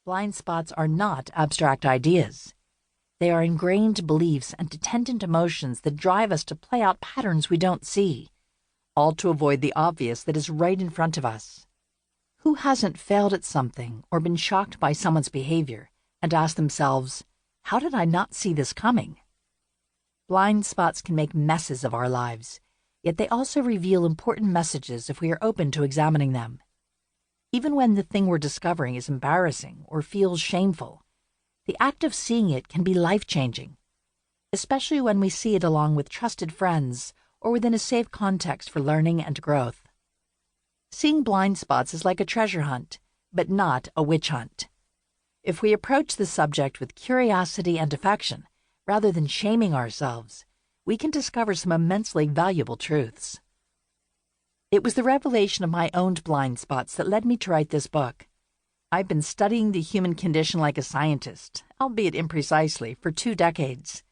Blind spots are not abstract ideas. They are ingrained beliefs and attendant emotions that drive us to play out patterns we don't see, all to avoid the obvious that is right in front of us. Who hasn't failed at something or been shocked by someone's behavior and asked themselves, "How did I not see this coming?" Blind spots can make messes of our lives, yet they also reveal important messages if we are open to examining them. Even when the thing we're discovering is embarrassing or feels shameful, the act of seeing it can be life-changing, especially when we see it along with trusted friends or within a safe context for learning and growth. Seeing blind spots is like a treasure hunt, but not a witch hunt. If we approach the subject with curiosity and affection, rather than shaming ourselves, we can discover some immensely valuable truths. It was the revelation of my own blind spots that led me to write this book. I've been studying the human condition like a scientist, albeit imprecisely, for 2 decades.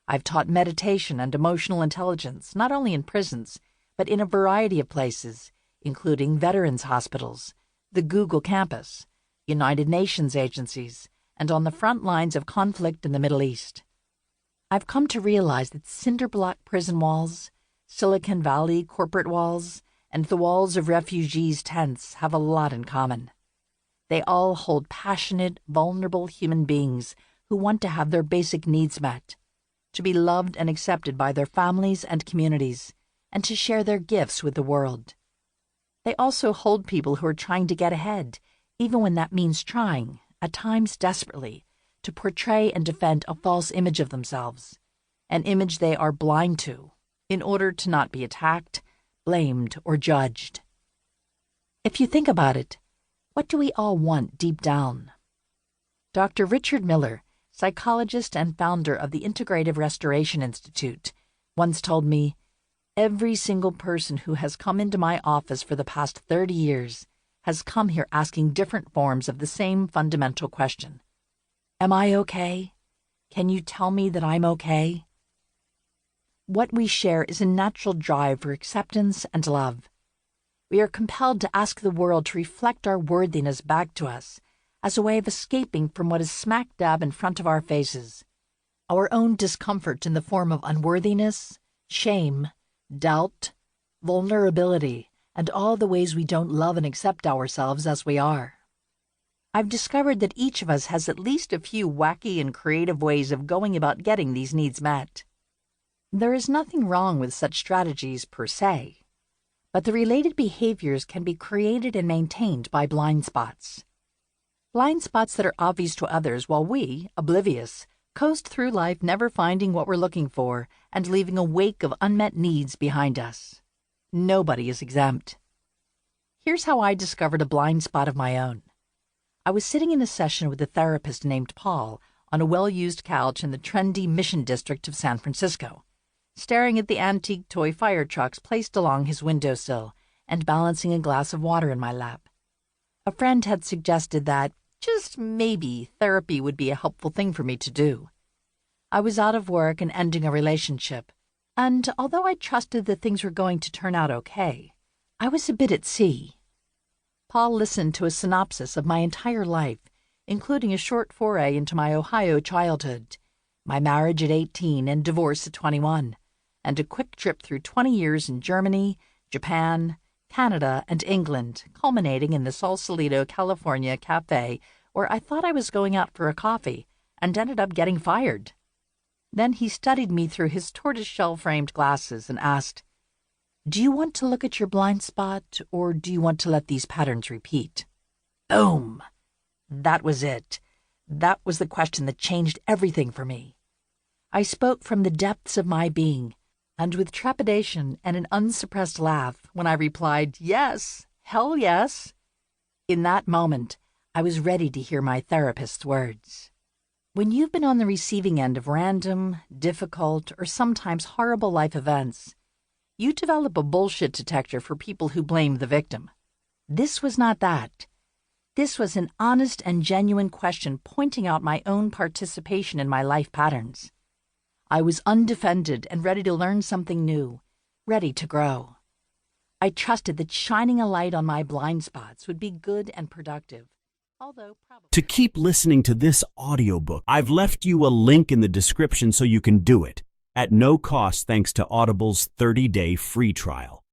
I've taught meditation and emotional intelligence not only in prisons, but in a variety of places, including veterans' hospitals, the Google campus, United Nations agencies, and on the front lines of conflict in the Middle East. I've come to realize that cinder-block prison walls, Silicon Valley corporate walls, and the walls of refugees' tents have a lot in common. They all hold passionate, vulnerable human beings who want to have their basic needs met, to be loved and accepted by their families and communities, and to share their gifts with the world. They also hold people who are trying to get ahead, even when that means trying, at times desperately, to portray and defend a false image of themselves, an image they are blind to, in order to not be attacked, blamed, or judged. If you think about it, what do we all want deep down? Dr. Richard Miller, psychologist and founder of the Integrative Restoration Institute, once told me, "Every single person who has come into my office for the past 30 years has come here asking different forms of the same fundamental question. Am I okay? Can you tell me that I'm okay?" What we share is a natural drive for acceptance and love. We are compelled to ask the world to reflect our worthiness back to us as a way of escaping from what is smack dab in front of our faces, our own discomfort in the form of unworthiness, shame, doubt, vulnerability, and all the ways we don't love and accept ourselves as we are. I've discovered that each of us has at least a few wacky and creative ways of going about getting these needs met. There is nothing wrong with such strategies per se, but the related behaviors can be created and maintained by blind spots. Blind spots that are obvious to others while we, oblivious, coast through life never finding what we're looking for and leaving a wake of unmet needs behind us. Nobody is exempt. Here's how I discovered a blind spot of my own. I was sitting in a session with a therapist named Paul on a well-used couch in the trendy Mission District of San Francisco, staring at the antique toy fire trucks placed along his windowsill and balancing a glass of water in my lap. A friend had suggested that, just maybe, therapy would be a helpful thing for me to do. I was out of work and ending a relationship, and although I trusted that things were going to turn out okay, I was a bit at sea. Paul listened to a synopsis of my entire life, including a short foray into my Ohio childhood, my marriage at 18 and divorce at 21, and a quick trip through 20 years in Germany, Japan, Canada, and England, culminating in the Sausalito, California cafe where I thought I was going out for a coffee and ended up getting fired. Then he studied me through his tortoiseshell-framed glasses and asked, "Do you want to look at your blind spot, or do you want to let these patterns repeat?" Boom! That was it. That was the question that changed everything for me. I spoke from the depths of my being, and with trepidation and an unsuppressed laugh when I replied, "Yes, hell yes." In that moment, I was ready to hear my therapist's words. When you've been on the receiving end of random, difficult, or sometimes horrible life events, you develop a bullshit detector for people who blame the victim. This was not that. This was an honest and genuine question pointing out my own participation in my life patterns. I was undefended and ready to learn something new, ready to grow. I trusted that shining a light on my blind spots would be good and productive, although probably. To keep listening to this audiobook, I've left you a link in the description so you can do it, at no cost thanks to Audible's 30-day free trial.